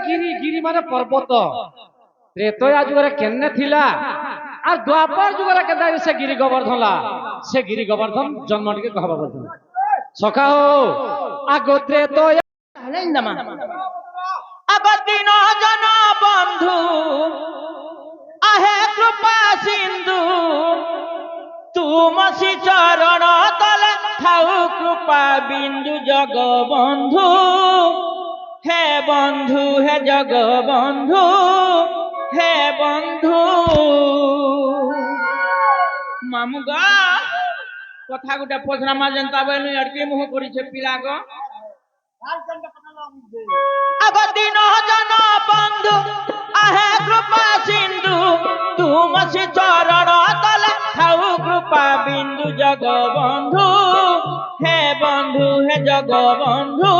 গিরি গিরি মানে পর্বত ত্রেতয়া যুগরে কেনে থিলা আর দ্বাপর যুগরে কেদা সে গিরি গোবর্ধন লা সে গিরি গোবর্ধন জন্ম টিকে কহবা বলছেন সখা হো আগো ত্রেতয়া হেলেন্দামা আবদিন জন বন্ধু আহে কৃপা সিন্ধু তুমসি চরণ তলে থাউ কৃপা বিন্দু জগবন্ধু হে বন্ধু হে জগবন্ধু হে বন্ধু মামুগা কথা গোটে পচরামা যেন্তা বেলু এড়কে মুহ করিছে পিলাগ আবদিন জন বন্ধু আহে কৃপা সিন্ধু তুমসি চরণ তলে থাউ কৃপা বিন্দু জগবন্ধু হে বন্ধু হে জগবন্ধু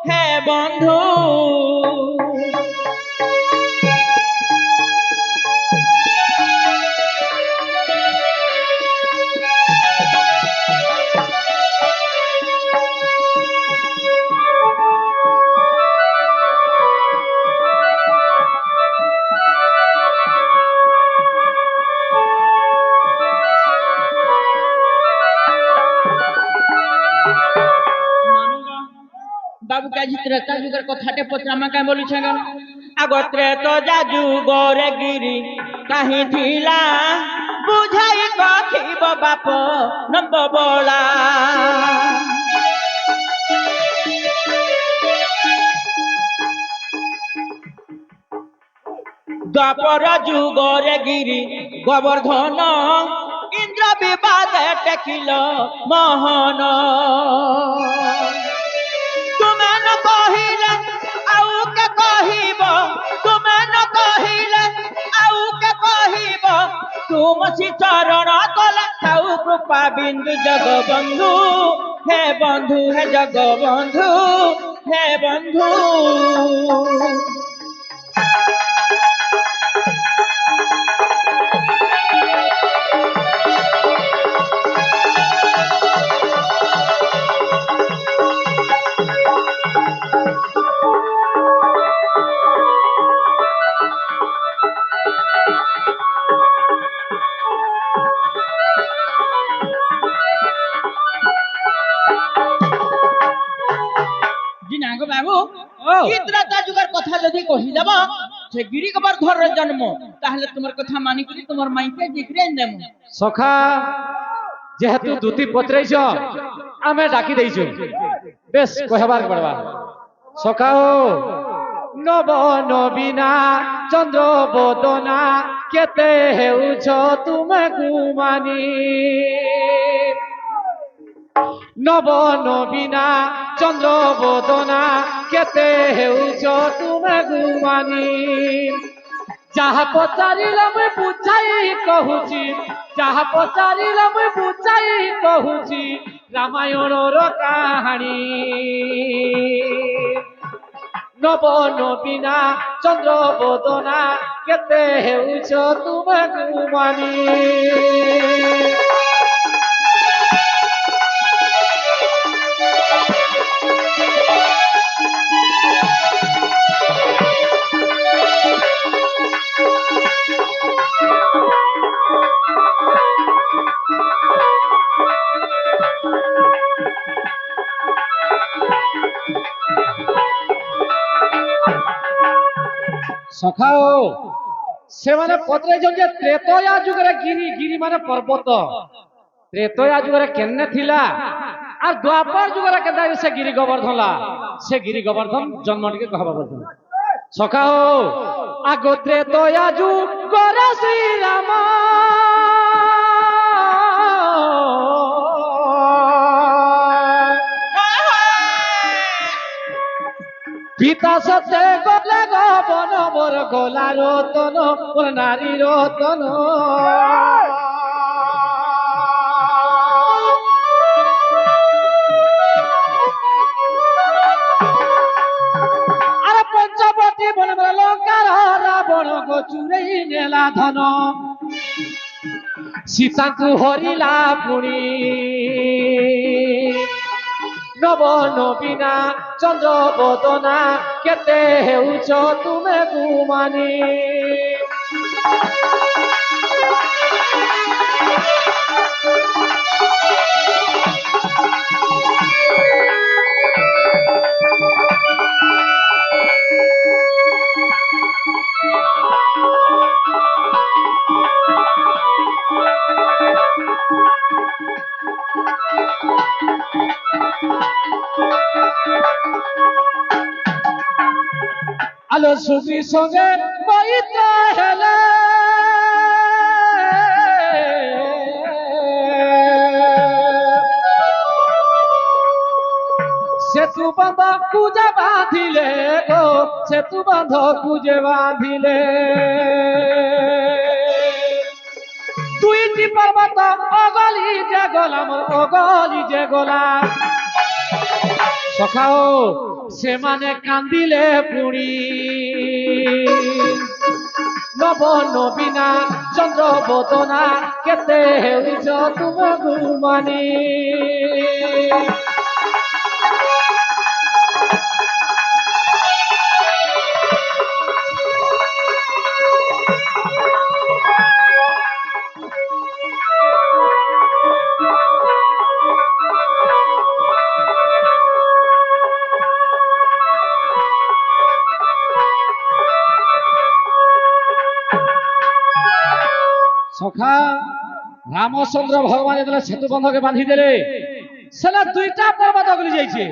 হে বন্ধু বাবু কাজি ত্রেতা যুগের কথাটে পচরামা কাই বলিছে গেল আগ ত্রেতা যুগরে গিরি কাহি থিলা বুঝাই কখিব বাপ নব বলা দ্বাপর যুগরে গিরি গোবর্ধন ইন্দ্র বিবাদে টেকিল মোহন তুমে ন কহিলে আউ কে কহিব তুমে ন কহিলে আউ কে কহিব তুমসি চরণ তলে থাউ কৃপা বিন্দু জগবন্ধু হে বন্ধু হে জগবন্ধু হে বন্ধু বাবু ত্রেতা যুগের কথা যদি কহিদেব সে গিরি গোবর্ধনের জন্ম তাহলে তোমার কথা মানি করি তোমার মাইকে জিগরে দেব সখা যেহেতু দুতি পত্রাইছ আমি ডাকি দেইছু বেশ কহবার পড়বা সখা হো নব নবীনা চন্দ্র বদনা কেতে হেউছ তুমি গুমানি নব নবীনা চন্দ্র বদনা কেতে হেউছ তুমি গুমানি যাহা পচারিলা মুই বুঝাই কহুছি যাহা পচারিলা মুই বুঝাই কহুছি রামায়ণর কাহানি নব নবীনা চন্দ্র বদনা কেতে হেউছ তুমি গুমানি সখাও সেমানে পত্রাইছন যে ত্রেতয়া যুগরে গিরি গিরি মানে পর্বত ত্রেতয়া যুগরে কেনে থিলা আর দ্বাপর যুগরে কেদা সে গিরি গোবর্ধন লা সে গিরি গোবর্ধন জন্ম টিকে কহবা বলছেন সখা হো আগ ত্রেতয়া যুগরে শ্রীরাম পিতা সতে গলে গবন মোর গোলা রতন মোর নারী রতন আর পঞ্চবতী বন লঙ্কার রাবণ গো চুরেই নেলা ধন সীতাଙ୍କୁ হরিলা পুଣି নব নবীনা চন্দ্র বদনা কেতে হেউছ তুমে গুমানি আলো সুখী সঙ্গে বইতে হেলে সেতু বাঁধ কুজে বাঁধিলে গো সেতু বাঁধ কুজে বাঁধিলে দুইটি পর্বত অগলি যে গোলাম অগলি যে গোলাম সখাও সেমানে কান্দিলে পুরি নব নবীনা চন্দ্র বদনা কেতে হেউছ তুমে গুমানি সখা রামচন্দ্র ভগবান যেতলে সেতু বন্ধকে বাঁধি দেলে সেটা দুইটা পর্বত গলি যাইছে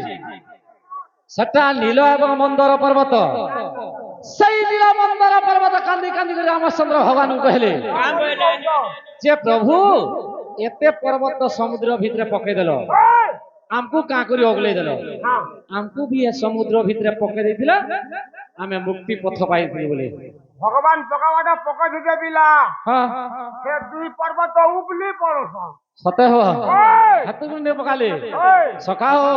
সেটা নীল এবং মন্দর পর্বত সেই নীল মন্দর পর্বত কান্দি কান্দি করে রামচন্দ্র ভগবান কহিলে যে প্রভু এতে পর্বত সমুদ্র ভিতরে পকাই দেল আমকু কাঁ করে অগলাই দেল আমকু বি এ সমুদ্র ভিতরে পকাই দিয়েছিল আমি মুক্তি পথ পাইছিলি বলে ভগবান পকাবাটা পকা দিতে দিলা হ্যাঁ সে দুই পর্বত উপলি পড়ছন সতে হ হাতে গুণে পকালে সখা হো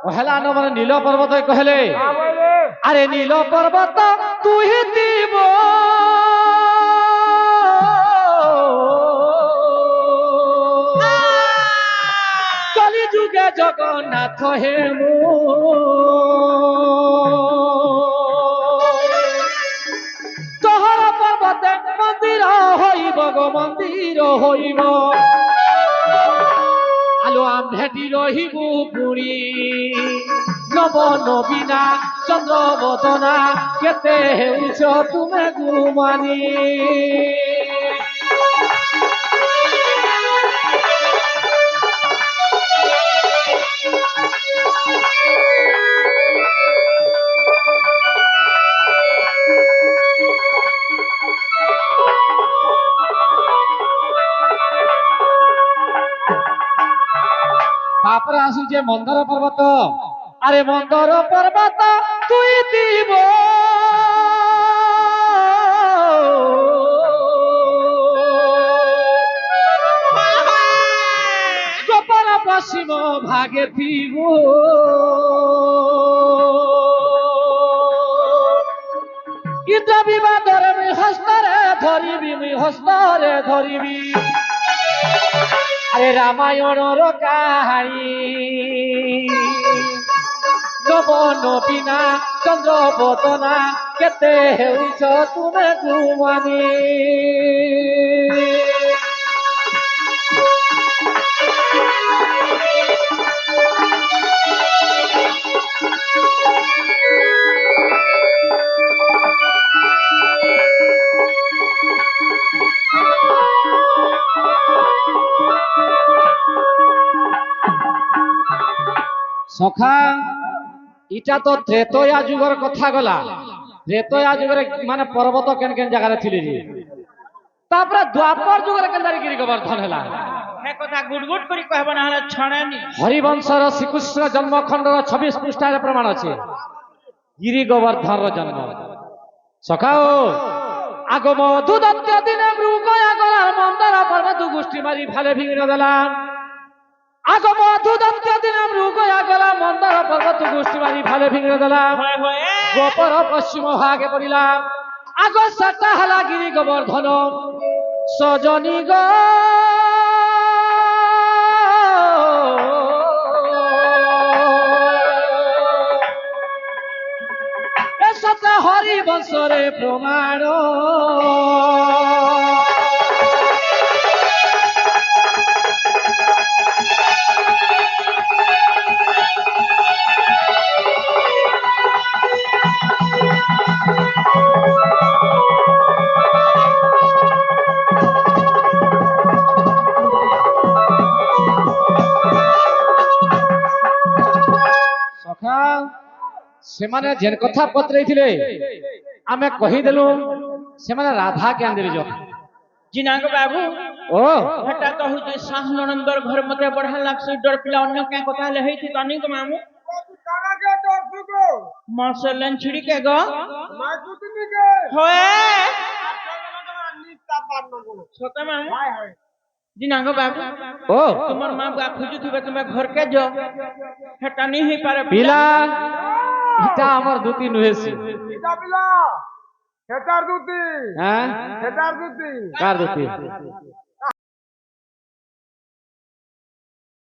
পহেলা নম্বর নীল পর্বত কহেলে আরে নীল পর্বত তুই দিব কলি যুগে জগন্নাথ হে মো তোহর পর্বতে মন্দির হইব গো মন্দির হইব আলো আম ভেটি রহিবু পুরী নব নবীনা চন্দ্র বদনা কেতে হেউছ তুমে গুমানি তারপরে আসুছে মন্দর পর্বত আরে মন্দর পর্বত তুই দিব গোপর পশ্চিম ভাগে দিব ইন্দ্র বিবাদরে মুই হস্তরে ধরিবি মুই হস্তরে ধরিবি আরে রামায়ণর কাহানি নব নবীনা চন্দ্র বদনা কেতে হেউছ তুমে গুমানি সখা ইটা তো ত্রেতয়া যুগর কথা গলা ত্রেতয়া যুগরে মানে পর্বত কেন কেন জায়গায় ছিল তারপরে দ্বাপর যুগরে কেন্দারি গিরি গোবর্ধন হেলা সে কথা গুট গুট করে কহব না হলে ছড়েনি হরিবংশর শ্রীকৃষ্ণ জন্মখণ্ডর 26 পৃষ্ঠার প্রমাণ আছে গিরি গোবর্ধনর জন্ম সখাও আগম দুদত্ত দিনে মৃগ আগলার মন্দর পর্বত গোষ্ঠী মারি ভালে ভিঙে দিলাম আগম দুদত্ত দিনে মৃগ আগলা মন্দর পর্বত গোষ্ঠী মারি ভালে ভিঙে দিলাম গোপর পশ্চিম ভাগে পড়িলাম আগ সাটা হালা গিরি গোবর্ধন সজনী গ সতা হরি বংশরে প্রমাণ ସଖା ସେମାନେ ଯେନ୍ କଥା ପତ୍ରେଇଥିଲେ ଆମେ କହିଦେଲୁ ସେମାନେ ରାଧା କେ ଆଣିଦେଲେ जिनांग बाबू ଓ हटा तो हुजे साह ननंदर घर मते बढ़ा लागसे डर पिला अन्य क्या कथा ले हेती तनी को मामू तारा के डर को मासलन छिड़ी के गो मैं कुछ नहीं के होए निस्ता पार न को छोटा मामू हाय हाय जिनांग बाबू ଓ तुमर मां बा खुजु थुबे तुमे घर के जो हटा नहीं ही पारे ପିଲା ଇଟା ଆମର ଦୁତି ନୁହେସି इटा पिला हेटार दूती হ্যাঁ हेटार दूती কার দুতি